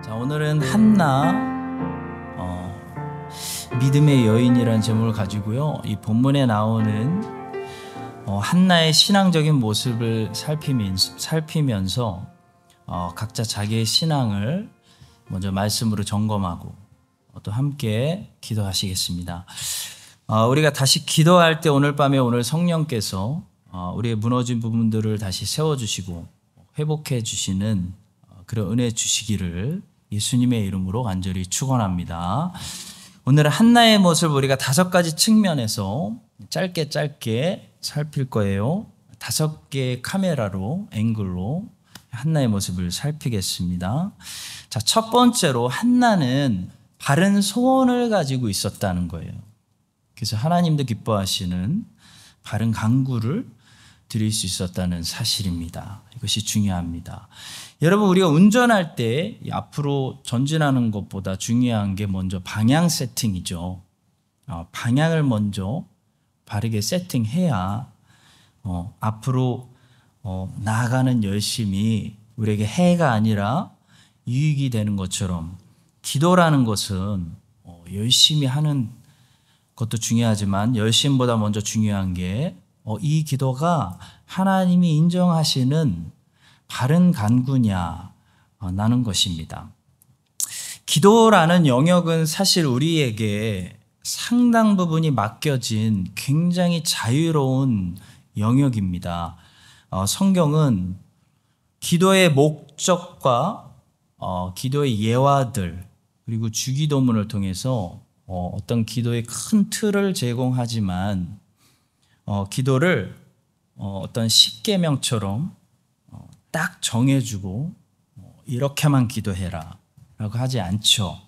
자, 오늘은 한나 믿음의 여인이라는 제목을 가지고요. 이 본문에 나오는 한나의 신앙적인 모습을 살피면서 각자 자기의 신앙을 먼저 말씀으로 점검하고 또 함께 기도하시겠습니다. 우리가 다시 기도할 때 오늘 밤에 오늘 성령께서 우리의 무너진 부분들을 다시 세워주시고 회복해 주시는 그런 은혜 주시기를 예수님의 이름으로 간절히 축원합니다. 오늘은 한나의 모습을 우리가 5가지 측면에서 짧게 살필 거예요. 5개의 카메라로, 앵글로 한나의 모습을 살피겠습니다. 자, 첫 번째로 한나는 바른 소원을 가지고 있었다는 거예요. 그래서 하나님도 기뻐하시는 바른 간구를 드릴 수 있었다는 사실입니다. 이것이 중요합니다. 여러분, 우리가 운전할 때 앞으로 전진하는 것보다 중요한 게 먼저 방향 세팅이죠. 방향을 먼저 바르게 세팅해야 앞으로 나아가는 열심이 우리에게 해가 아니라 유익이 되는 것처럼 기도라는 것은 열심히 하는 것도 중요하지만 열심보다 먼저 중요한 게 이 기도가 하나님이 인정하시는 바른 간구냐 라는 것입니다. 기도라는 영역은 사실 우리에게 상당 부분이 맡겨진 굉장히 자유로운 영역입니다. 성경은 기도의 목적과 기도의 예화들 그리고 주기도문을 통해서 어떤 기도의 큰 틀을 제공하지만 기도를 어떤 십계명처럼 딱 정해주고 이렇게만 기도해라 라고 하지 않죠.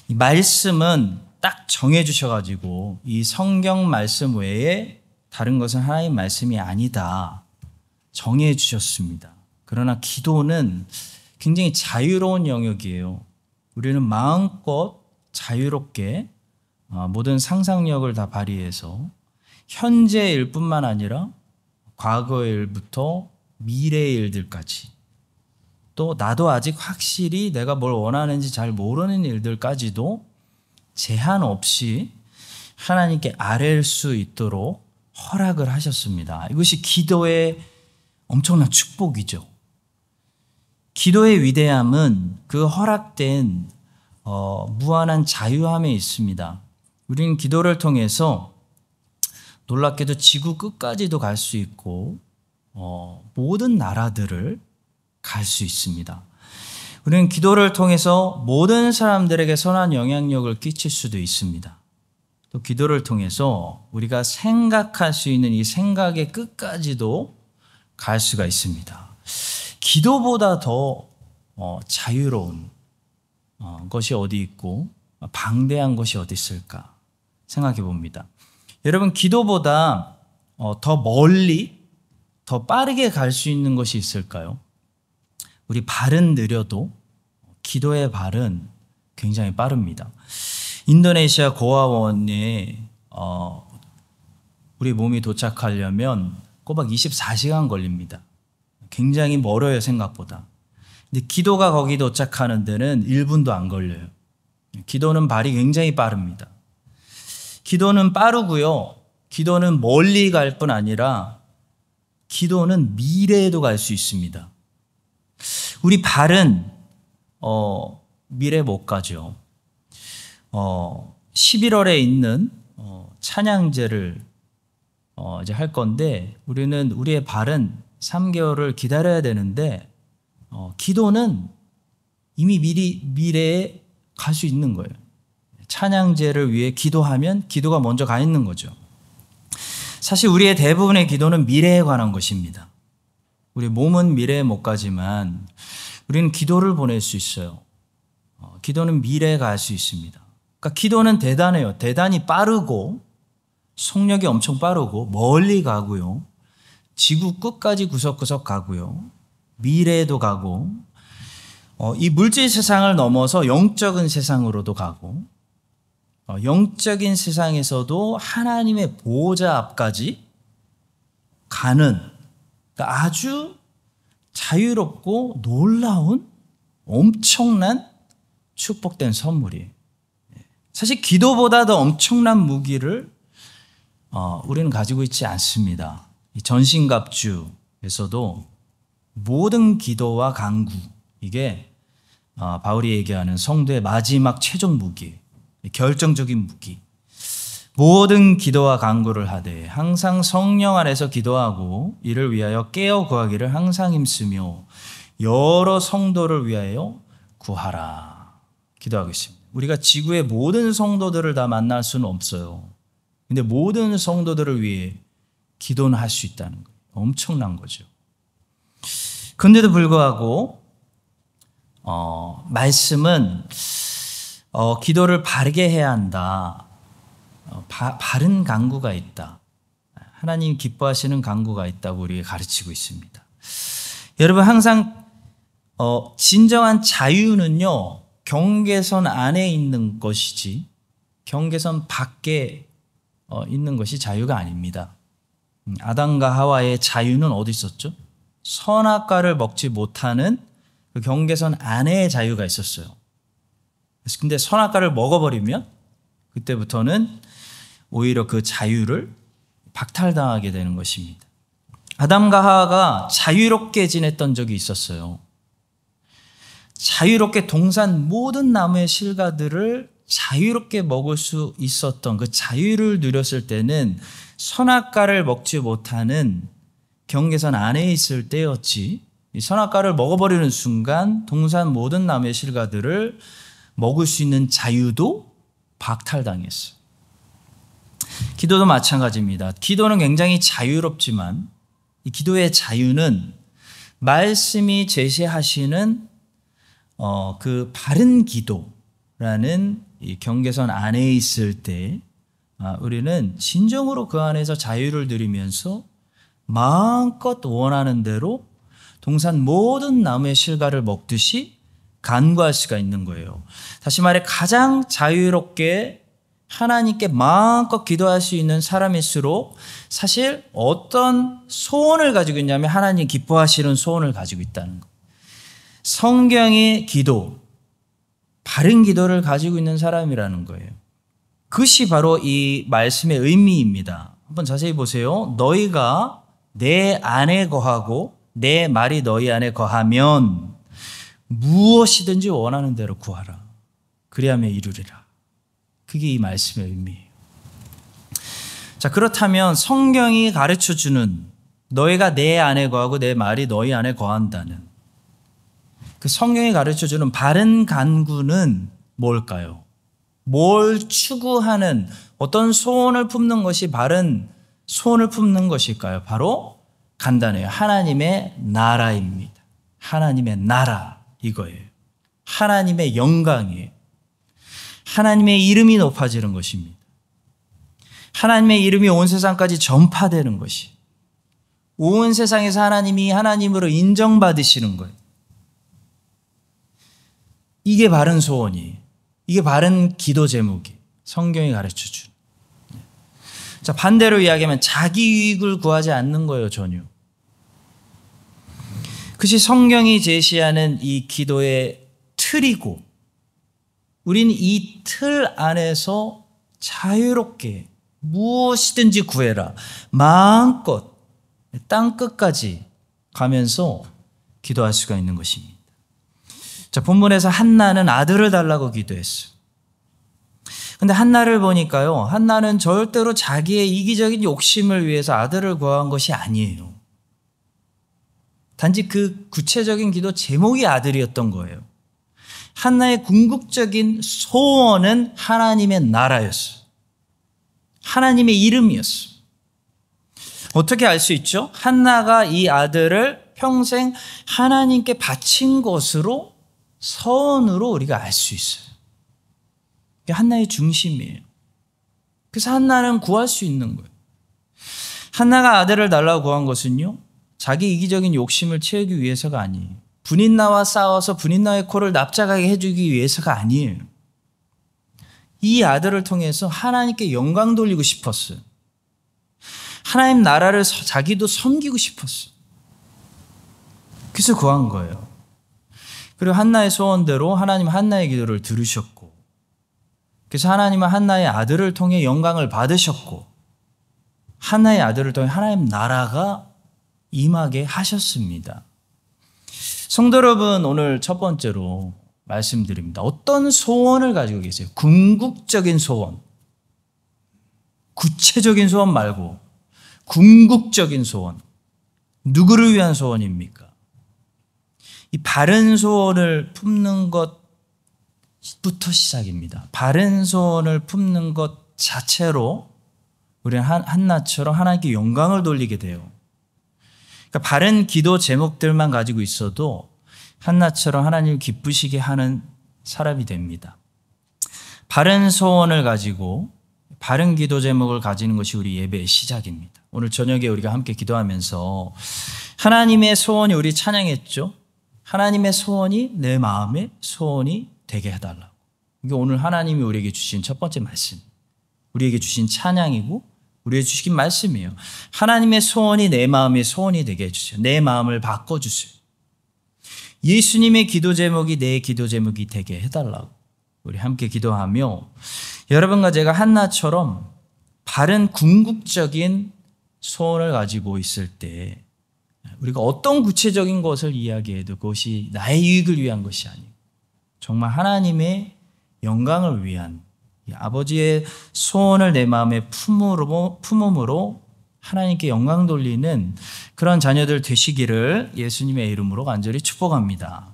이 말씀은 딱 정해주셔가지고 이 성경 말씀 외에 다른 것은 하나님 말씀이 아니다 정해주셨습니다. 그러나 기도는 굉장히 자유로운 영역이에요. 우리는 마음껏 자유롭게 모든 상상력을 다 발휘해서 현재의 일뿐만 아니라 과거의 일부터 미래의 일들까지 또 나도 아직 확실히 내가 뭘 원하는지 잘 모르는 일들까지도 제한 없이 하나님께 아뢰일 수 있도록 허락을 하셨습니다. 이것이 기도의 엄청난 축복이죠. 기도의 위대함은 그 허락된 무한한 자유함에 있습니다. 우리는 기도를 통해서 놀랍게도 지구 끝까지도 갈 수 있고 모든 나라들을 갈 수 있습니다. 우리는 기도를 통해서 모든 사람들에게 선한 영향력을 끼칠 수도 있습니다. 또 기도를 통해서 우리가 생각할 수 있는 이 생각의 끝까지도 갈 수가 있습니다. 기도보다 더 자유로운 것이 어디 있고 방대한 것이 어디 있을까 생각해 봅니다. 여러분, 기도보다 더 멀리 더 빠르게 갈 수 있는 것이 있을까요? 우리 발은 느려도 기도의 발은 굉장히 빠릅니다. 인도네시아 고아원에 우리 몸이 도착하려면 꼬박 24시간 걸립니다. 굉장히 멀어요, 생각보다. 근데 기도가 거기 도착하는 데는 1분도 안 걸려요. 기도는 발이 굉장히 빠릅니다. 기도는 빠르고요. 기도는 멀리 갈 뿐 아니라 기도는 미래에도 갈 수 있습니다. 우리 발은 미래 못 가죠. 11월에 있는 찬양제를 이제 할 건데 우리는 우리의 발은 3개월을 기다려야 되는데 기도는 이미 미래에 갈 수 있는 거예요. 찬양제를 위해 기도하면 기도가 먼저 가 있는 거죠. 사실 우리의 대부분의 기도는 미래에 관한 것입니다. 우리 몸은 미래에 못 가지만 우리는 기도를 보낼 수 있어요. 기도는 미래에 갈 수 있습니다. 그러니까 기도는 대단해요. 대단히 빠르고 속력이 엄청 빠르고 멀리 가고요. 지구 끝까지 구석구석 가고요. 미래에도 가고 이 물질 세상을 넘어서 영적인 세상으로도 가고 영적인 세상에서도 하나님의 보호자 앞까지 가는 그러니까 아주 자유롭고 놀라운 엄청난 축복된 선물이에요. 사실 기도보다 더 엄청난 무기를 우리는 가지고 있지 않습니다. 이 전신갑주에서도 모든 기도와 간구, 이게 바울이 얘기하는 성도의 마지막 최종 무기, 결정적인 무기. 모든 기도와 간구를 하되 항상 성령 안에서 기도하고 이를 위하여 깨어 구하기를 항상 힘쓰며 여러 성도를 위하여 구하라. 기도하고 있습니다. 우리가 지구의 모든 성도들을 다 만날 수는 없어요. 근데 모든 성도들을 위해 기도는 할 수 있다는 거예요. 엄청난 거죠. 그런데도 불구하고 말씀은 기도를 바르게 해야 한다. 바른 간구가 있다. 하나님 기뻐하시는 간구가 있다고 우리에게 가르치고 있습니다. 여러분 항상 진정한 자유는요, 경계선 안에 있는 것이지 경계선 밖에 있는 것이 자유가 아닙니다. 아담과 하와의 자유는 어디 있었죠? 선악과를 먹지 못하는 그 경계선 안에 자유가 있었어요. 근데 선악과를 먹어버리면 그때부터는 오히려 그 자유를 박탈당하게 되는 것입니다. 아담과 하와가 자유롭게 지냈던 적이 있었어요. 자유롭게 동산 모든 나무의 실과들을 자유롭게 먹을 수 있었던 그 자유를 누렸을 때는 선악과를 먹지 못하는 경계선 안에 있을 때였지, 이 선악과를 먹어버리는 순간 동산 모든 나무의 실과들을 먹을 수 있는 자유도 박탈당했어요. 기도도 마찬가지입니다. 기도는 굉장히 자유롭지만 이 기도의 자유는 말씀이 제시하시는 그 바른 기도라는 이 경계선 안에 있을 때 우리는 진정으로 그 안에서 자유를 누리면서 마음껏 원하는 대로 동산 모든 나무의 실과를 먹듯이 간구할 수가 있는 거예요. 다시 말해 가장 자유롭게 하나님께 마음껏 기도할 수 있는 사람일수록 사실 어떤 소원을 가지고 있냐면 하나님 기뻐하시는 소원을 가지고 있다는 거예요. 성경의 기도, 바른 기도를 가지고 있는 사람이라는 거예요. 그것이 바로 이 말씀의 의미입니다. 한번 자세히 보세요. 너희가 내 안에 거하고 내 말이 너희 안에 거하면 무엇이든지 원하는 대로 구하라. 그리하면 이루리라. 그게 이 말씀의 의미예요. 자, 그렇다면 성경이 가르쳐주는 너희가 내 안에 거하고 내 말이 너희 안에 거한다는 그 성경이 가르쳐주는 바른 간구는 뭘까요? 뭘 추구하는 어떤 소원을 품는 것이 바른 소원을 품는 것일까요? 바로 간단해요. 하나님의 나라입니다. 하나님의 나라 이거예요. 하나님의 영광이에요. 하나님의 이름이 높아지는 것입니다. 하나님의 이름이 온 세상까지 전파되는 것이, 온 세상에서 하나님이 하나님으로 인정받으시는 거예요. 이게 바른 소원이에요. 이게 바른 기도 제목이 성경이 가르쳐준. 자, 반대로 이야기하면 자기 유익을 구하지 않는 거예요, 전혀. 그것이 성경이 제시하는 이 기도의 틀이고, 우리는 이 틀 안에서 자유롭게 무엇이든지 구해라. 마음껏 땅끝까지 가면서 기도할 수가 있는 것입니다. 자, 본문에서 한나는 아들을 달라고 기도했어요. 근데 한나를 보니까요, 한나는 절대로 자기의 이기적인 욕심을 위해서 아들을 구한 것이 아니에요. 단지 그 구체적인 기도 제목이 아들이었던 거예요. 한나의 궁극적인 소원은 하나님의 나라였어요. 하나님의 이름이었어요. 어떻게 알 수 있죠? 한나가 이 아들을 평생 하나님께 바친 것으로, 서원으로 우리가 알 수 있어요. 이게 한나의 중심이에요. 그래서 한나는 구할 수 있는 거예요. 한나가 아들을 달라고 구한 것은요, 자기 이기적인 욕심을 채우기 위해서가 아니에요. 분인나와 싸워서 분인나의 코를 납작하게 해주기 위해서가 아니에요. 이 아들을 통해서 하나님께 영광 돌리고 싶었어요. 하나님 나라를 자기도 섬기고 싶었어요. 그래서 구한 거예요. 그리고 한나의 소원대로 하나님 한나의 기도를 들으셨고, 그래서 하나님은 한나의 아들을 통해 영광을 받으셨고, 한나의 아들을 통해 하나님 나라가 임하게 하셨습니다. 성도 여러분, 오늘 첫 번째로 말씀드립니다. 어떤 소원을 가지고 계세요? 궁극적인 소원. 구체적인 소원 말고 궁극적인 소원. 누구를 위한 소원입니까? 이 바른 소원을 품는 것부터 시작입니다. 바른 소원을 품는 것 자체로 우리는 한나처럼 하나님께 영광을 돌리게 돼요. 그러니까 바른 기도 제목들만 가지고 있어도 한나처럼 하나님을 기쁘시게 하는 사람이 됩니다. 바른 소원을 가지고 바른 기도 제목을 가지는 것이 우리 예배의 시작입니다. 오늘 저녁에 우리가 함께 기도하면서 하나님의 소원이, 우리 찬양했죠. 하나님의 소원이 내 마음의 소원이 되게 해달라고. 이게 오늘 하나님이 우리에게 주신 첫 번째 말씀, 우리에게 주신 찬양이고 우리에게 주신 말씀이에요. 하나님의 소원이 내 마음의 소원이 되게 해주세요. 내 마음을 바꿔주세요. 예수님의 기도 제목이 내 기도 제목이 되게 해달라고 우리 함께 기도하며, 여러분과 제가 한나처럼 바른 궁극적인 소원을 가지고 있을 때 우리가 어떤 구체적인 것을 이야기해도 그것이 나의 유익을 위한 것이 아니고 정말 하나님의 영광을 위한, 아버지의 소원을 내 마음에 품음으로 하나님께 영광 돌리는 그런 자녀들 되시기를 예수님의 이름으로 간절히 축복합니다.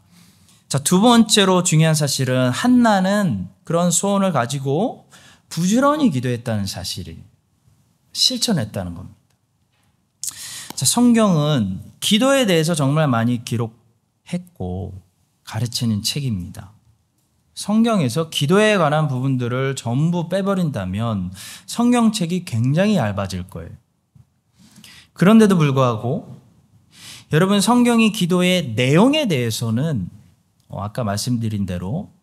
자, 두 번째로 중요한 사실은 한나는 그런 소원을 가지고 부지런히 기도했다는 사실을 실천했다는 겁니다. 자, 성경은 기도에 대해서 정말 많이 기록했고 가르치는 책입니다. 성경에서 기도에 관한 부분들을 전부 빼버린다면 성경책이 굉장히 얇아질 거예요. 그런데도 불구하고 여러분, 성경이 기도의 내용에 대해서는 아까 말씀드린 대로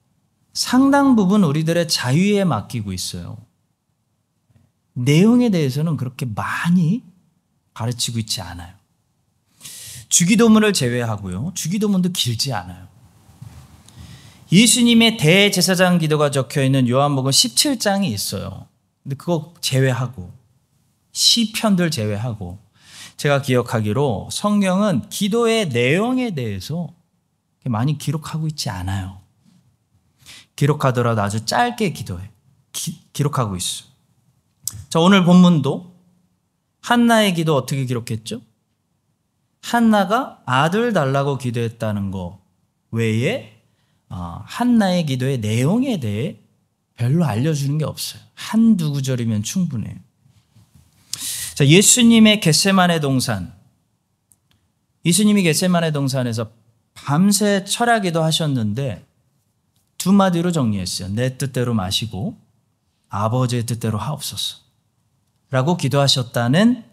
상당 부분 우리들의 자유에 맡기고 있어요. 내용에 대해서는 그렇게 많이 가르치고 있지 않아요. 주기도문을 제외하고요. 주기도문도 길지 않아요. 예수님의 대제사장 기도가 적혀있는 요한복음 17장이 있어요. 근데 그거 제외하고 시편들 제외하고 제가 기억하기로 성경은 기도의 내용에 대해서 많이 기록하고 있지 않아요. 기록하더라도 아주 짧게 기록하고 있어요. 자, 오늘 본문도 한나의 기도 어떻게 기록했죠? 한나가 아들 달라고 기도했다는 거 외에 한나의 기도의 내용에 대해 별로 알려주는 게 없어요. 한두 구절이면 충분해요. 자, 예수님의 겟세마네 동산. 예수님이 겟세마네 동산에서 밤새 철야기도 하셨는데 두 마디로 정리했어요. 내 뜻대로 마시고 아버지의 뜻대로 하옵소서 라고 기도하셨다는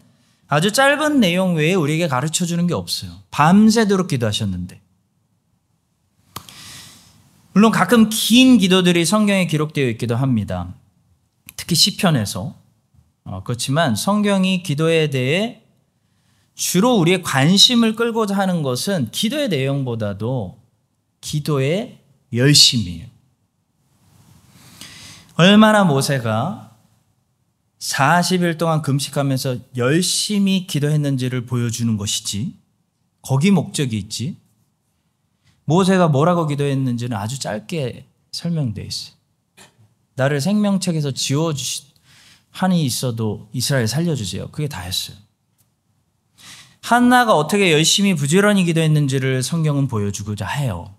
아주 짧은 내용 외에 우리에게 가르쳐주는 게 없어요. 밤새도록 기도하셨는데. 물론 가끔 긴 기도들이 성경에 기록되어 있기도 합니다. 특히 시편에서. 그렇지만 성경이 기도에 대해 주로 우리의 관심을 끌고자 하는 것은 기도의 내용보다도 기도의 열심이에요. 얼마나 모세가 40일 동안 금식하면서 열심히 기도했는지를 보여주는 것이지, 거기 목적이 있지, 모세가 뭐라고 기도했는지는 아주 짧게 설명되어 있어요. 나를 생명책에서 지워주시 한이 있어도 이스라엘 살려주세요. 그게 다였어요. 한나가 어떻게 열심히 부지런히 기도했는지를 성경은 보여주고자 해요.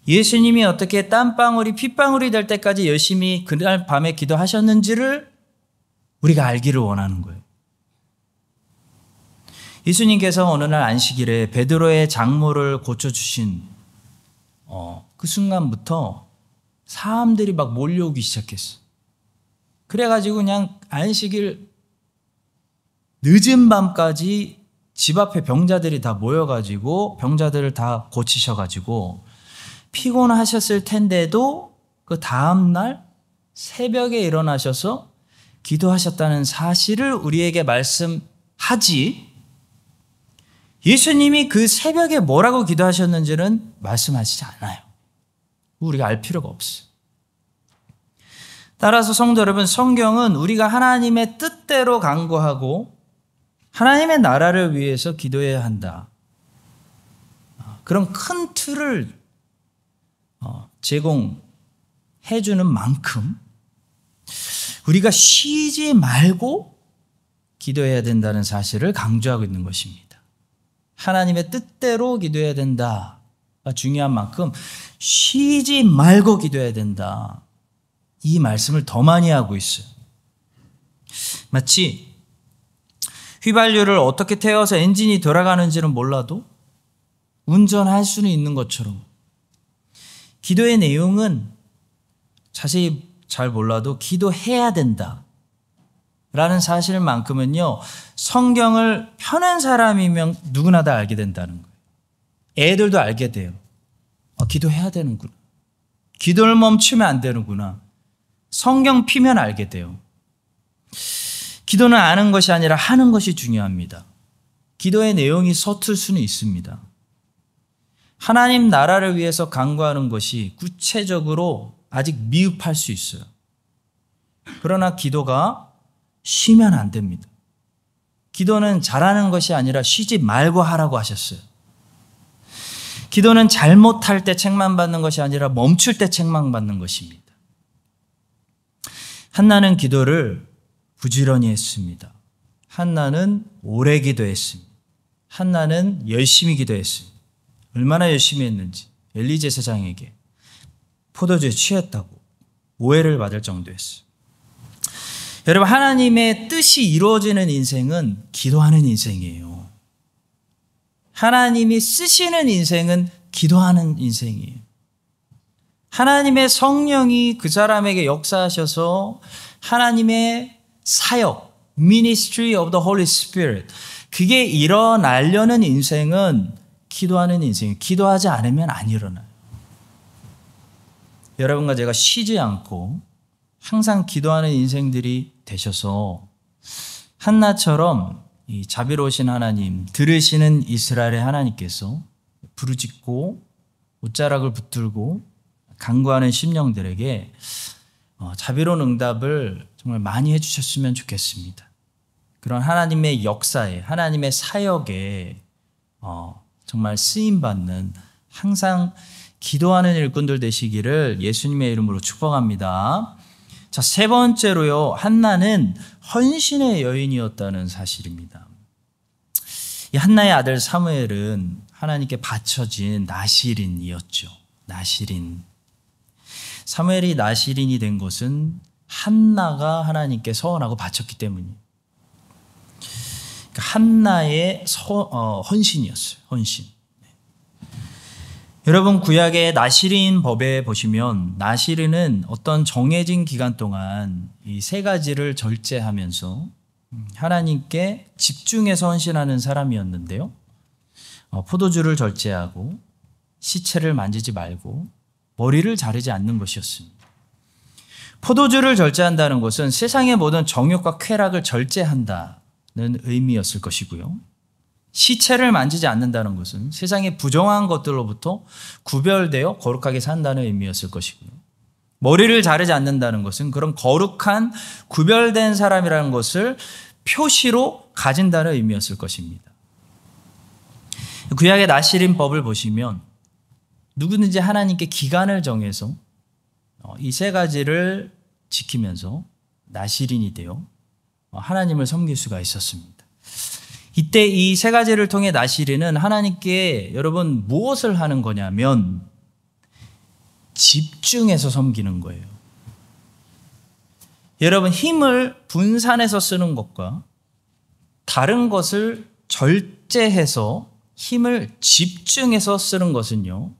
예수님이 어떻게 땀방울이 핏방울이 될 때까지 열심히 그날 밤에 기도하셨는지를 우리가 알기를 원하는 거예요. 예수님께서 어느 날 안식일에 베드로의 장모를 고쳐주신 그 순간부터 사람들이 막 몰려오기 시작했어. 그래가지고 그냥 안식일 늦은 밤까지 집 앞에 병자들이 다 모여가지고 병자들을 다 고치셔가지고 피곤하셨을 텐데도 그 다음날 새벽에 일어나셔서 기도하셨다는 사실을 우리에게 말씀하지, 예수님이 그 새벽에 뭐라고 기도하셨는지는 말씀하시지 않아요. 우리가 알 필요가 없어요. 따라서 성도 여러분, 성경은 우리가 하나님의 뜻대로 간구하고 하나님의 나라를 위해서 기도해야 한다. 그런 큰 틀을 제공해 주는 만큼 우리가 쉬지 말고 기도해야 된다는 사실을 강조하고 있는 것입니다. 하나님의 뜻대로 기도해야 된다가 중요한 만큼 쉬지 말고 기도해야 된다. 이 말씀을 더 많이 하고 있어요. 마치 휘발유를 어떻게 태워서 엔진이 돌아가는지는 몰라도 운전할 수는 있는 것처럼 기도의 내용은 자세히 잘 몰라도 기도해야 된다 라는 사실만큼은요, 성경을 펴는 사람이면 누구나 다 알게 된다는 거예요. 애들도 알게 돼요. 기도해야 되는구나. 기도를 멈추면 안 되는구나. 성경 피면 알게 돼요. 기도는 아는 것이 아니라 하는 것이 중요합니다. 기도의 내용이 서툴 수는 있습니다. 하나님 나라를 위해서 간구하는 것이 구체적으로 아직 미흡할 수 있어요. 그러나 기도가 쉬면 안 됩니다. 기도는 잘하는 것이 아니라 쉬지 말고 하라고 하셨어요. 기도는 잘못할 때 책망 받는 것이 아니라 멈출 때 책망 받는 것입니다. 한나는 기도를 부지런히 했습니다. 한나는 오래 기도했습니다. 한나는 열심히 기도했습니다. 얼마나 열심히 했는지 엘리 제사장에게 포도주에 취했다고 오해를 받을 정도였어요. 여러분, 하나님의 뜻이 이루어지는 인생은 기도하는 인생이에요. 하나님이 쓰시는 인생은 기도하는 인생이에요. 하나님의 성령이 그 사람에게 역사하셔서 하나님의 사역, Ministry of the Holy Spirit, 그게 일어나려는 인생은 기도하는 인생이에요. 기도하지 않으면 안 일어나요. 여러분과 제가 쉬지 않고 항상 기도하는 인생들이 되셔서 한나처럼 이 자비로우신 하나님, 들으시는 이스라엘의 하나님께서 부르짖고 옷자락을 붙들고 간구하는 심령들에게 자비로운 응답을 정말 많이 해주셨으면 좋겠습니다. 그런 하나님의 역사에, 하나님의 사역에 정말 쓰임받는 항상 기도하는 일꾼들 되시기를 예수님의 이름으로 축복합니다. 자, 세 번째로요, 한나는 헌신의 여인이었다는 사실입니다. 이 한나의 아들 사무엘은 하나님께 바쳐진 나실인이었죠. 나실인. 사무엘이 나실인이 된 것은 한나가 하나님께 서원하고 바쳤기 때문이에요. 그러니까 한나의 헌신이었어요. 헌신. 여러분, 구약의 나실인 법에 보시면 나실인은 어떤 정해진 기간 동안 이 세 가지를 절제하면서 하나님께 집중해서 헌신하는 사람이었는데요. 포도주를 절제하고 시체를 만지지 말고 머리를 자르지 않는 것이었습니다. 포도주를 절제한다는 것은 세상의 모든 정욕과 쾌락을 절제한다는 의미였을 것이고요. 시체를 만지지 않는다는 것은 세상의 부정한 것들로부터 구별되어 거룩하게 산다는 의미였을 것이고요. 머리를 자르지 않는다는 것은 그런 거룩한 구별된 사람이라는 것을 표시로 가진다는 의미였을 것입니다. 구약의 나실인 법을 보시면 누구든지 하나님께 기간을 정해서 이 세 가지를 지키면서 나실인이 되어 하나님을 섬길 수가 있었습니다. 이때 이 세 가지를 통해 나실인은 하나님께 여러분 무엇을 하는 거냐면 집중해서 섬기는 거예요. 여러분, 힘을 분산해서 쓰는 것과 다른 것을 절제해서 힘을 집중해서 쓰는 것은요,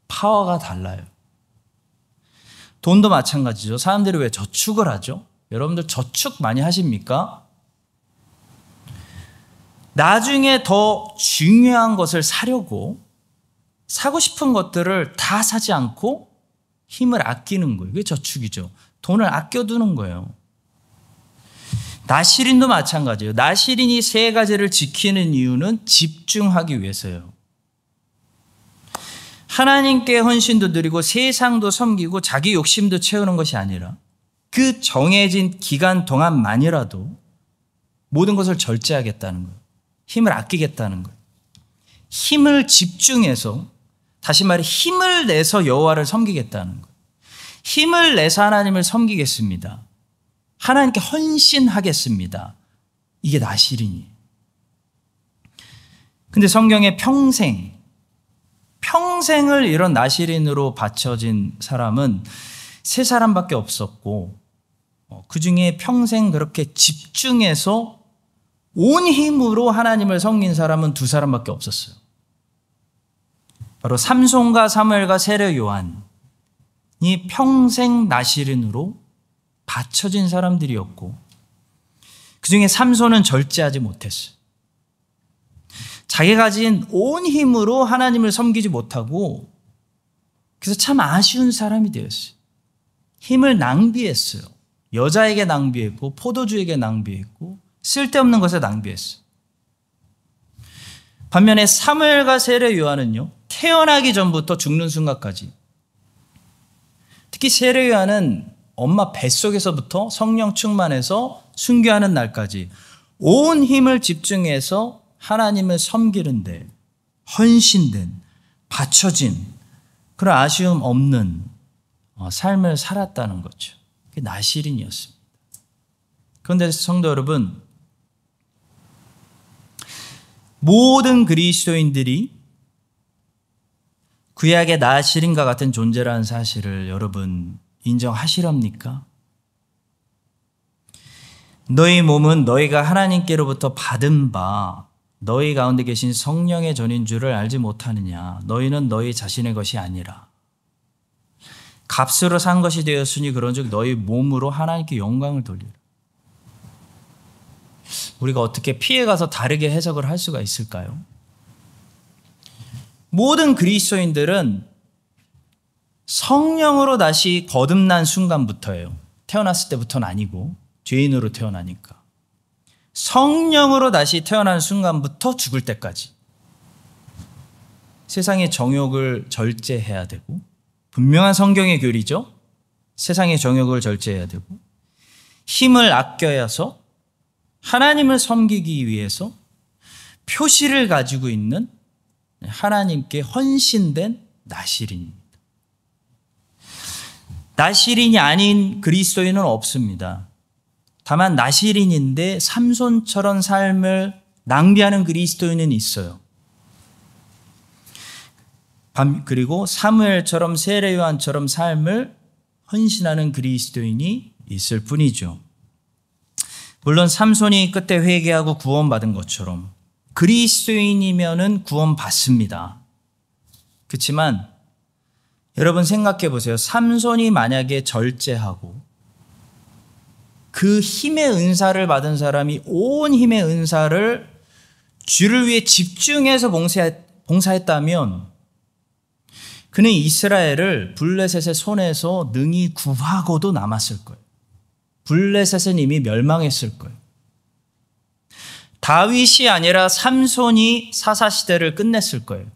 파워가 달라요. 돈도 마찬가지죠. 사람들이 왜 저축을 하죠? 여러분들 저축 많이 하십니까? 나중에 더 중요한 것을 사려고 사고 싶은 것들을 다 사지 않고 힘을 아끼는 거예요. 그게 저축이죠. 돈을 아껴두는 거예요. 나시린도 마찬가지예요. 나시린이 세 가지를 지키는 이유는 집중하기 위해서예요. 하나님께 헌신도 드리고 세상도 섬기고 자기 욕심도 채우는 것이 아니라 그 정해진 기간 동안만이라도 모든 것을 절제하겠다는 거예요. 힘을 아끼겠다는 거예요. 힘을 집중해서, 다시 말해 힘을 내서 여호와를 섬기겠다는 거예요. 힘을 내서 하나님을 섬기겠습니다. 하나님께 헌신하겠습니다. 이게 나시린이에요. 근데 성경에 평생을 이런 나시린으로 바쳐진 사람은 세 사람밖에 없었고, 그 중에 평생 그렇게 집중해서 온 힘으로 하나님을 섬긴 사람은 두 사람밖에 없었어요. 바로 삼손과 사무엘과 세례 요한이 평생 나시린으로 바쳐진 사람들이었고, 그 중에 삼손은 절제하지 못했어요. 자기가 가진 온 힘으로 하나님을 섬기지 못하고, 그래서 참 아쉬운 사람이 되었어요. 힘을 낭비했어요. 여자에게 낭비했고, 포도주에게 낭비했고, 쓸데없는 것에 낭비했어요. 반면에 사무엘과 세례 요한은요, 태어나기 전부터 죽는 순간까지, 특히 세례 요한은 엄마 뱃속에서부터 성령 충만해서 순교하는 날까지 온 힘을 집중해서 하나님을 섬기는데 헌신된, 바쳐진 그런 아쉬움 없는 삶을 살았다는 거죠. 그게 나시린이었습니다. 그런데 성도 여러분, 모든 그리스도인들이 구약의 나시린과 같은 존재라는 사실을 여러분 인정하시렵니까? 너희 몸은 너희가 하나님께로부터 받은 바 너희 가운데 계신 성령의 전인 줄을 알지 못하느냐? 너희는 너희 자신의 것이 아니라 값으로 산 것이 되었으니 그런즉 너희 몸으로 하나님께 영광을 돌리라. 우리가 어떻게 피해가서 다르게 해석을 할 수가 있을까요? 모든 그리스도인들은 성령으로 다시 거듭난 순간부터예요. 태어났을 때부터는 아니고 죄인으로 태어나니까. 성령으로 다시 태어난 순간부터 죽을 때까지 세상의 정욕을 절제해야 되고, 분명한 성경의 교리죠. 세상의 정욕을 절제해야 되고, 힘을 아껴야 해서 하나님을 섬기기 위해서 표시를 가지고 있는 하나님께 헌신된 나시린입니다. 나시린이 아닌 그리스도인은 없습니다. 다만 나시린인데 삼손처럼 삶을 낭비하는 그리스도인은 있어요. 그리고 사무엘처럼 세례 요한처럼 삶을 헌신하는 그리스도인이 있을 뿐이죠. 물론 삼손이 끝에 회개하고 구원받은 것처럼 그리스도인이면은 구원받습니다. 그렇지만 여러분 생각해 보세요. 삼손이 만약에 절제하고 그 힘의 은사를 받은 사람이 온 힘의 은사를 주를 위해 집중해서 봉사했다면 그는 이스라엘을 블레셋의 손에서 능히 구하고도 남았을 거예요. 블레셋은 이미 멸망했을 거예요. 다윗이 아니라 삼손이 사사시대를 끝냈을 거예요.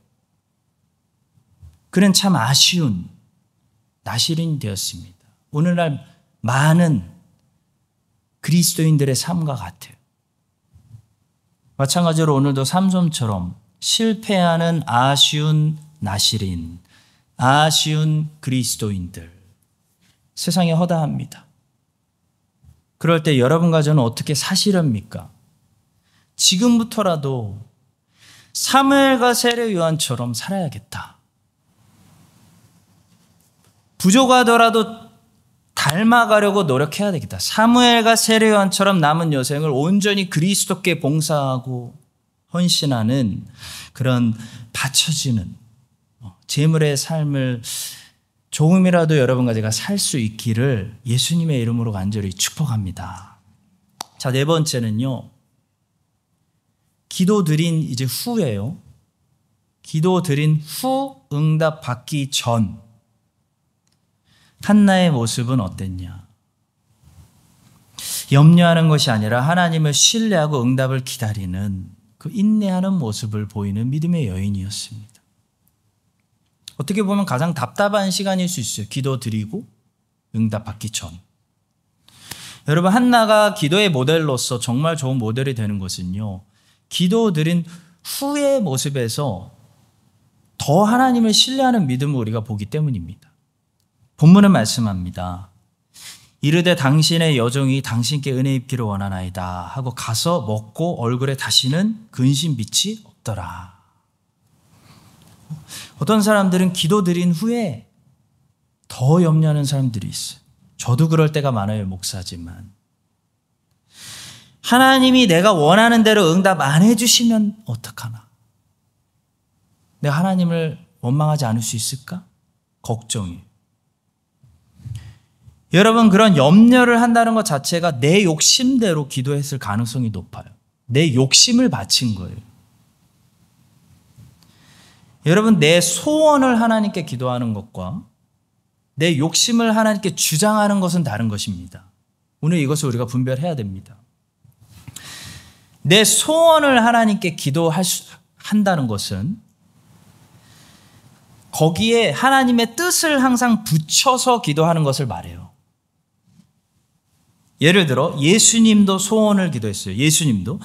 그는 참 아쉬운 나시린이 되었습니다. 오늘날 많은 그리스도인들의 삶과 같아요. 마찬가지로 오늘도 삼손처럼 실패하는 아쉬운 나시린, 아쉬운 그리스도인들, 세상에 허다합니다. 그럴 때 여러분과 저는 어떻게 사시렵니까? 지금부터라도 사무엘과 세례 요한처럼 살아야겠다. 부족하더라도 닮아가려고 노력해야 되겠다. 사무엘과 세례 요한처럼 남은 여생을 온전히 그리스도께 봉사하고 헌신하는 그런 바쳐지는 재물의 삶을 조금이라도 여러분과 제가 살 수 있기를 예수님의 이름으로 간절히 축복합니다. 자, 네 번째는요. 기도 드린 이제 후예요. 기도 드린 후 응답 받기 전 한나의 모습은 어땠냐? 염려하는 것이 아니라 하나님을 신뢰하고 응답을 기다리는 그 인내하는 모습을 보이는 믿음의 여인이었습니다. 어떻게 보면 가장 답답한 시간일 수 있어요. 기도 드리고 응답받기 전. 여러분, 한나가 기도의 모델로서 정말 좋은 모델이 되는 것은요, 기도 드린 후의 모습에서 더 하나님을 신뢰하는 믿음을 우리가 보기 때문입니다. 본문은 말씀합니다. 이르되 당신의 여종이 당신께 은혜 입기를 원하나이다 하고 가서 먹고 얼굴에 다시는 근심 빛이 없더라. 어떤 사람들은 기도 드린 후에 더 염려하는 사람들이 있어요. 저도 그럴 때가 많아요, 목사지만. 하나님이 내가 원하는 대로 응답 안 해주시면 어떡하나? 내가 하나님을 원망하지 않을 수 있을까? 걱정이에요. 여러분, 그런 염려를 한다는 것 자체가 내 욕심대로 기도했을 가능성이 높아요. 내 욕심을 바친 거예요. 여러분, 내 소원을 하나님께 기도하는 것과 내 욕심을 하나님께 주장하는 것은 다른 것입니다. 오늘 이것을 우리가 분별해야 됩니다. 내 소원을 하나님께 한다는 것은 거기에 하나님의 뜻을 항상 붙여서 기도하는 것을 말해요. 예를 들어 예수님도 소원을 기도했어요. 예수님도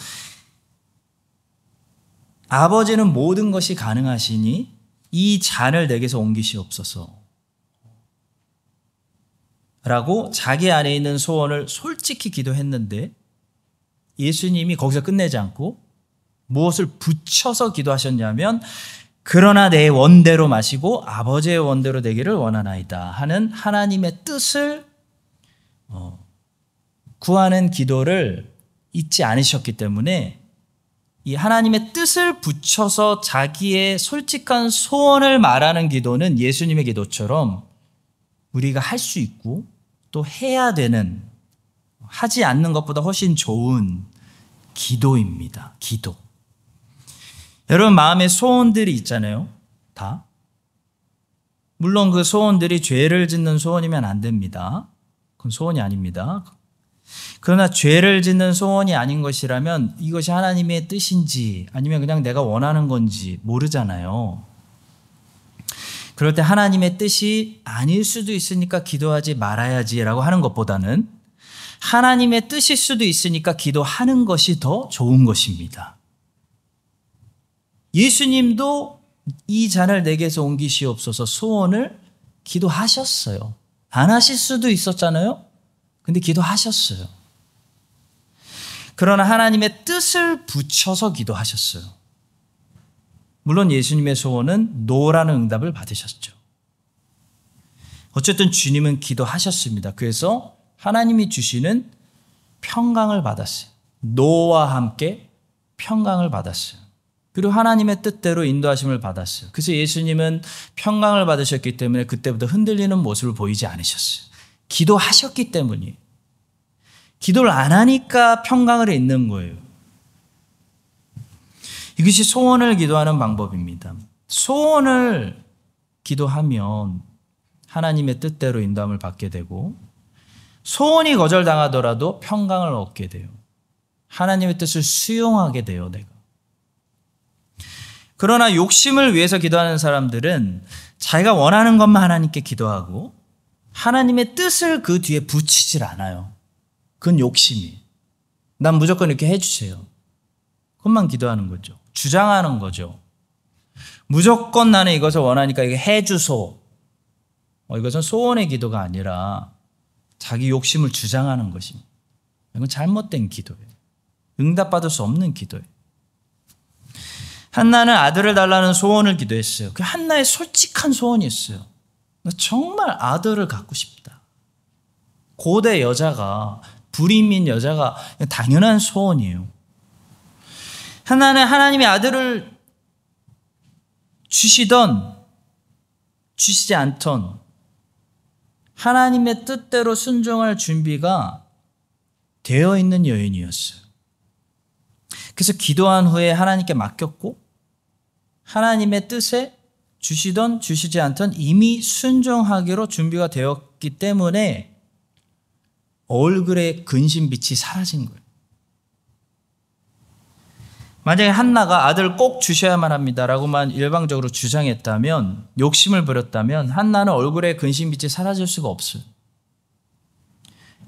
아버지는 모든 것이 가능하시니 이 잔을 내게서 옮기시옵소서 라고 자기 안에 있는 소원을 솔직히 기도했는데 예수님이 거기서 끝내지 않고 무엇을 붙여서 기도하셨냐면 그러나 내 원대로 마시고 아버지의 원대로 되기를 원하나이다 하는 하나님의 뜻을 구하는 기도를 잊지 않으셨기 때문에 이 하나님의 뜻을 붙여서 자기의 솔직한 소원을 말하는 기도는 예수님의 기도처럼 우리가 할 수 있고 또 해야 되는, 하지 않는 것보다 훨씬 좋은 기도입니다. 기도. 여러분, 마음에 소원들이 있잖아요. 다. 물론 그 소원들이 죄를 짓는 소원이면 안 됩니다. 그건 소원이 아닙니다. 그러나 죄를 짓는 소원이 아닌 것이라면 이것이 하나님의 뜻인지 아니면 그냥 내가 원하는 건지 모르잖아요. 그럴 때 하나님의 뜻이 아닐 수도 있으니까 기도하지 말아야지라고 하는 것보다는 하나님의 뜻일 수도 있으니까 기도하는 것이 더 좋은 것입니다. 예수님도 이 잔을 내게서 옮기시옵소서 소원을 기도하셨어요. 안 하실 수도 있었잖아요. 근데 기도하셨어요. 그러나 하나님의 뜻을 붙여서 기도하셨어요. 물론 예수님의 소원은 노라는 응답을 받으셨죠. 어쨌든 주님은 기도하셨습니다. 그래서 하나님이 주시는 평강을 받았어요. 노와 함께 평강을 받았어요. 그리고 하나님의 뜻대로 인도하심을 받았어요. 그래서 예수님은 평강을 받으셨기 때문에 그때부터 흔들리는 모습을 보이지 않으셨어요. 기도하셨기 때문이에요. 기도를 안 하니까 평강을 잃는 거예요. 이것이 소원을 기도하는 방법입니다. 소원을 기도하면 하나님의 뜻대로 인도함을 받게 되고 소원이 거절당하더라도 평강을 얻게 돼요. 하나님의 뜻을 수용하게 돼요, 내가. 그러나 욕심을 위해서 기도하는 사람들은 자기가 원하는 것만 하나님께 기도하고 하나님의 뜻을 그 뒤에 붙이질 않아요. 그건 욕심이. 난 무조건 이렇게 해주세요. 그것만 기도하는 거죠. 주장하는 거죠. 무조건 나는 이것을 원하니까 이거 해주소. 이것은 소원의 기도가 아니라 자기 욕심을 주장하는 것입니다. 이건 잘못된 기도예요. 응답받을 수 없는 기도예요. 한나는 아들을 달라는 소원을 기도했어요. 그 한나의 솔직한 소원이었어요. 나 정말 아들을 갖고 싶다. 고대 여자가, 불임인 여자가 당연한 소원이에요. 한나는 하나님의 아들을 주시던 주시지 않던 하나님의 뜻대로 순종할 준비가 되어 있는 여인이었어요. 그래서 기도한 후에 하나님께 맡겼고 하나님의 뜻에 주시던 주시지 않던 이미 순종하기로 준비가 되었기 때문에 얼굴의 근심빛이 사라진 거예요. 만약에 한나가 아들 꼭 주셔야만 합니다라고만 일방적으로 주장했다면, 욕심을 부렸다면 한나는 얼굴의 근심빛이 사라질 수가 없어요.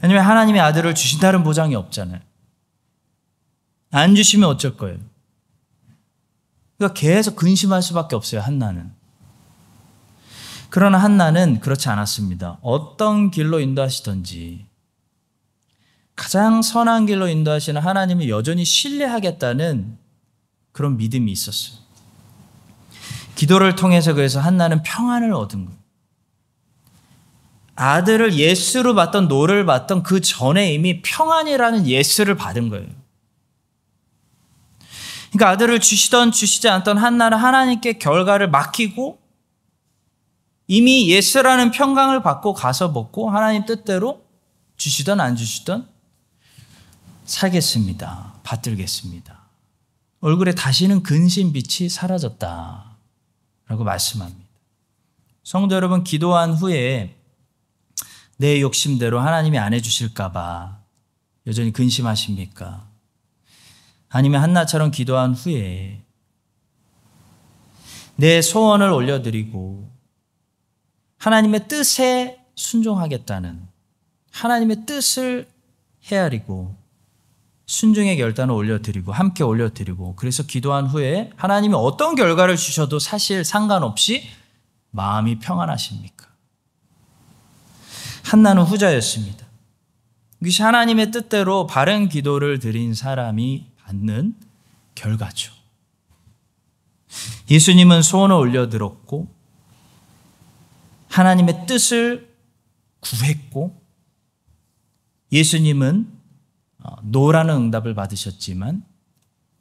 왜냐하면 하나님이 아들을 주신다는 보장이 없잖아요. 안 주시면 어쩔 거예요? 그러니까 계속 근심할 수밖에 없어요, 한나는. 그러나 한나는 그렇지 않았습니다. 어떤 길로 인도하시든지 가장 선한 길로 인도하시는 하나님을 여전히 신뢰하겠다는 그런 믿음이 있었어요. 기도를 통해서 그래서 한나는 평안을 얻은 거예요. 아들을 예수로 받던, 노를 받던 그 전에 이미 평안이라는 예수를 받은 거예요. 그러니까 아들을 주시던 주시지 않던 한나는 하나님께 결과를 맡기고 이미 예수라는 평강을 받고 가서 먹고 하나님 뜻대로 주시던 안 주시던 살겠습니다. 받들겠습니다. 얼굴에 다시는 근심빛이 사라졌다 라고 말씀합니다. 성도 여러분, 기도한 후에 내 욕심대로 하나님이 안 해주실까 봐 여전히 근심하십니까? 아니면 한나처럼 기도한 후에 내 소원을 올려드리고 하나님의 뜻에 순종하겠다는, 하나님의 뜻을 헤아리고 순종의 결단을 올려드리고 함께 올려드리고, 그래서 기도한 후에 하나님이 어떤 결과를 주셔도 사실 상관없이 마음이 평안하십니까? 한나는 후자였습니다. 이것이 하나님의 뜻대로 바른 기도를 드린 사람이 받는 결과죠. 예수님은 소원을 올려드렸고 하나님의 뜻을 구했고, 예수님은 노라는 응답을 받으셨지만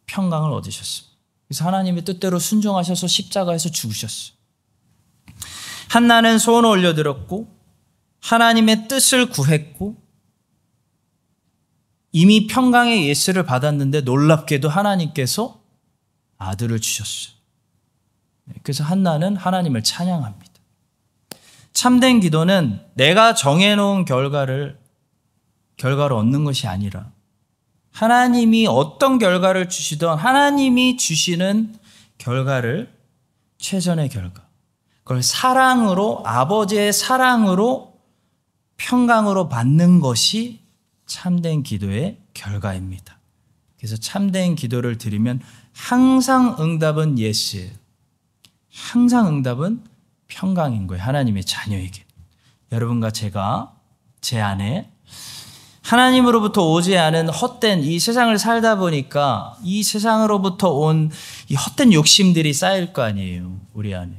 평강을 얻으셨습니다. 그래서 하나님의 뜻대로 순종하셔서 십자가에서 죽으셨어요. 한나는 소원을 올려드렸고 하나님의 뜻을 구했고 이미 평강의 예수를 받았는데 놀랍게도 하나님께서 아들을 주셨어요. 그래서 한나는 하나님을 찬양합니다. 참된 기도는 내가 정해놓은 결과를 얻는 것이 아니라 하나님이 어떤 결과를 주시든 하나님이 주시는 결과를, 최선의 결과, 그걸 사랑으로, 아버지의 사랑으로 평강으로 받는 것이 참된 기도의 결과입니다. 그래서 참된 기도를 드리면 항상 응답은 예스예요. 항상 응답은 평강인 거예요. 하나님의 자녀에게. 여러분과 제가 제 안에 하나님으로부터 오지 않은 헛된 이 세상을 살다 보니까 이 세상으로부터 온 이 헛된 욕심들이 쌓일 거 아니에요. 우리 안에.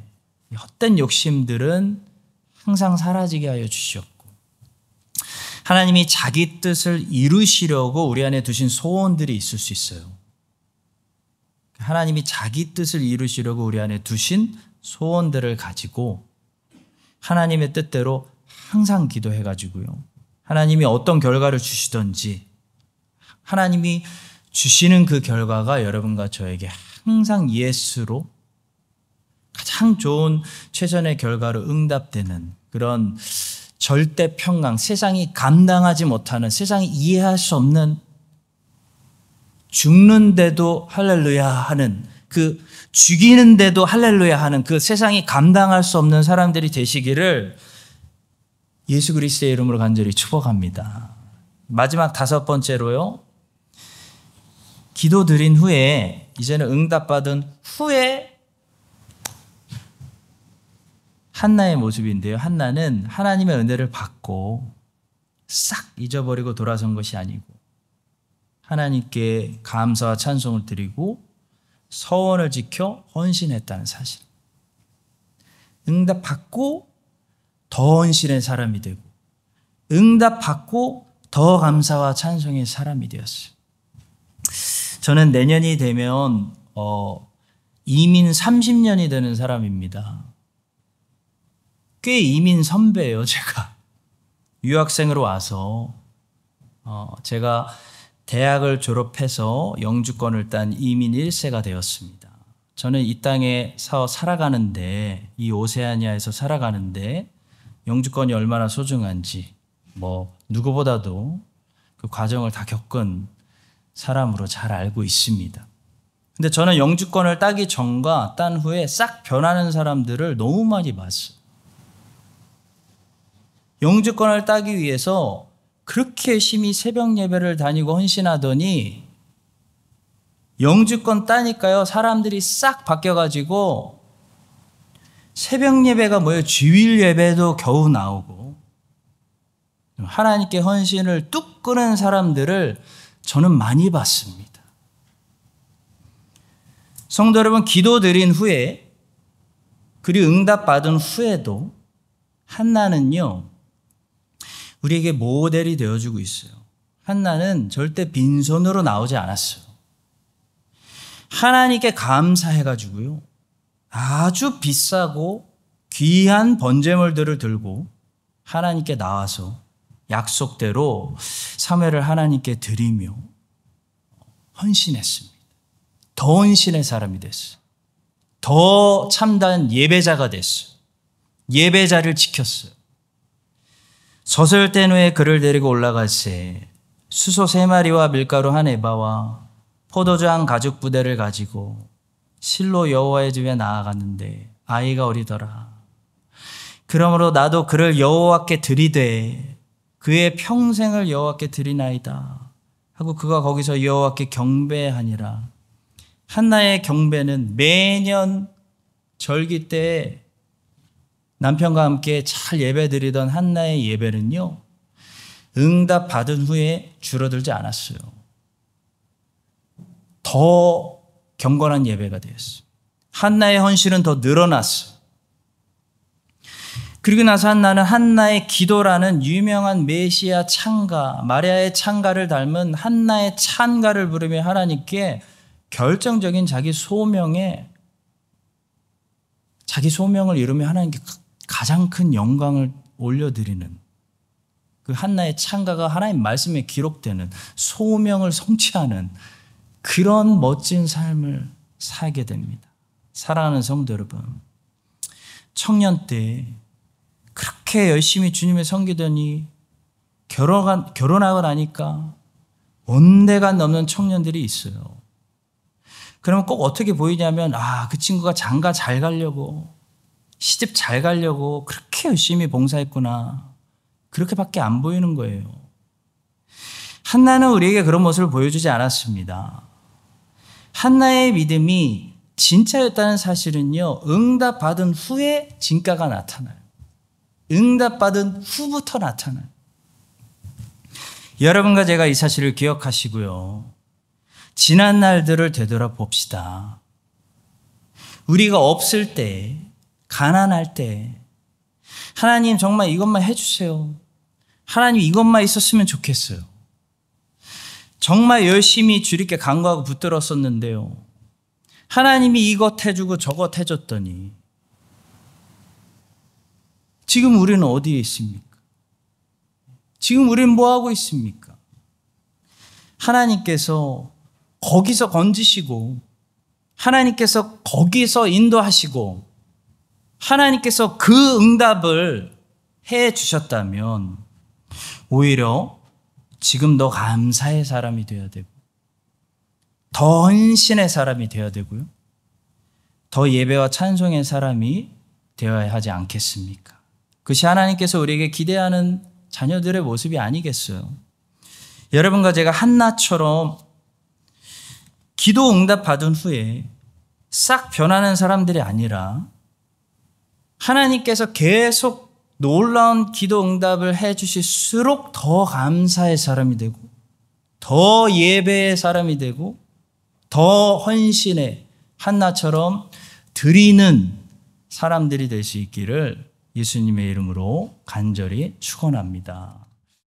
이 헛된 욕심들은 항상 사라지게 하여 주시옵고, 하나님이 자기 뜻을 이루시려고 우리 안에 두신 소원들이 있을 수 있어요. 하나님이 자기 뜻을 이루시려고 우리 안에 두신 소원들을 가지고 하나님의 뜻대로 항상 기도해가지고요, 하나님이 어떤 결과를 주시든지 하나님이 주시는 그 결과가 여러분과 저에게 항상 예수로 가장 좋은 최선의 결과로 응답되는 그런 절대 평강, 세상이 감당하지 못하는, 세상이 이해할 수 없는, 죽는데도 할렐루야 하는, 그 죽이는데도 할렐루야 하는 그 세상이 감당할 수 없는 사람들이 되시기를 예수 그리스도의 이름으로 간절히 축복합니다. 마지막 5번째로요. 기도 드린 후에, 이제는 응답받은 후에 한나의 모습인데요. 한나는 하나님의 은혜를 받고 싹 잊어버리고 돌아선 것이 아니고 하나님께 감사와 찬송을 드리고 서원을 지켜 헌신했다는 사실. 응답받고 더 헌신의 사람이 되고 응답받고 더 감사와 찬송의 사람이 되었어요. 저는 내년이 되면 이민 30년이 되는 사람입니다. 꽤 이민 선배예요, 제가. 유학생으로 와서 제가 대학을 졸업해서 영주권을 딴 이민 1세가 되었습니다. 저는 이 땅에서 살아가는데, 이 오세아니아에서 살아가는데 영주권이 얼마나 소중한지, 누구보다도 그 과정을 다 겪은 사람으로 잘 알고 있습니다. 근데 저는 영주권을 따기 전과 딴 후에 싹 변하는 사람들을 너무 많이 봤어요. 영주권을 따기 위해서 그렇게 열심히 새벽 예배를 다니고 헌신하더니 영주권 따니까요, 사람들이 싹 바뀌어가지고 새벽 예배가 뭐예요? 주일 예배도 겨우 나오고 하나님께 헌신을 뚝 끊은 사람들을 저는 많이 봤습니다. 성도 여러분, 기도 드린 후에 그리고 응답받은 후에도 한나는요, 우리에게 모델이 되어주고 있어요. 한나는 절대 빈손으로 나오지 않았어요. 하나님께 감사해가지고요, 아주 비싸고 귀한 번제물들을 들고 하나님께 나와서 약속대로 사명을 하나님께 드리며 헌신했습니다. 더 헌신의 사람이 됐어요. 더 참다한 예배자가 됐어요. 예배자를 지켰어요. 서설된 후에 그를 데리고 올라갈새 수소 3마리와 밀가루 1에바와 포도주 1가죽 부대를 가지고 실로 여호와의 집에 나아갔는데 아이가 어리더라. 그러므로 나도 그를 여호와께 드리되 그의 평생을 여호와께 드리나이다 하고 그가 거기서 여호와께 경배하니라. 한나의 경배는 매년 절기 때 남편과 함께 잘 예배드리던 한나의 예배는요, 응답 받은 후에 줄어들지 않았어요. 더 경건한 예배가 되었어요. 한나의 헌신은 더 늘어났어요. 그리고 나서 한나는 한나의 기도라는 유명한 메시아 찬가, 마리아의 찬가를 닮은 한나의 찬가를 부르며 하나님께 결정적인 자기 소명을 이루며 하나님께 가장 큰 영광을 올려드리는 그 한나의 찬가가 하나님 말씀에 기록되는 소명을 성취하는 그런 멋진 삶을 살게 됩니다. 사랑하는 성도 여러분, 청년 때 그렇게 열심히 주님을 섬기더니 결혼하고 나니까 온데가 넘는 청년들이 있어요. 그러면 꼭 어떻게 보이냐면, 그 친구가 장가 잘 가려고, 시집 잘 가려고 그렇게 열심히 봉사했구나. 그렇게밖에 안 보이는 거예요. 한나는 우리에게 그런 모습을 보여주지 않았습니다. 한나의 믿음이 진짜였다는 사실은요, 응답받은 후에 진가가 나타나요. 응답받은 후부터 나타나요. 여러분과 제가 이 사실을 기억하시고요, 지난 날들을 되돌아봅시다. 우리가 없을 때, 가난할 때, 하나님 정말 이것만 해주세요. 하나님 이것만 있었으면 좋겠어요. 정말 열심히 주님께 간구하고 붙들었었는데요, 하나님이 이것 해주고 저것 해줬더니 지금 우리는 어디에 있습니까? 지금 우리는 뭐 하고 있습니까? 하나님께서 거기서 건지시고, 하나님께서 거기서 인도하시고, 하나님께서 그 응답을 해 주셨다면 오히려 지금 더 감사의 사람이 되어야 되고, 더 헌신의 사람이 되어야 되고요, 더 예배와 찬송의 사람이 되어야 하지 않겠습니까? 그것이 하나님께서 우리에게 기대하는 자녀들의 모습이 아니겠어요? 여러분과 제가 한나처럼 기도 응답 받은 후에 싹 변하는 사람들이 아니라 하나님께서 계속 놀라운 기도 응답을 해 주실수록 더 감사의 사람이 되고, 더 예배의 사람이 되고, 더 헌신의 한나처럼 드리는 사람들이 될 수 있기를 예수님의 이름으로 간절히 축원합니다.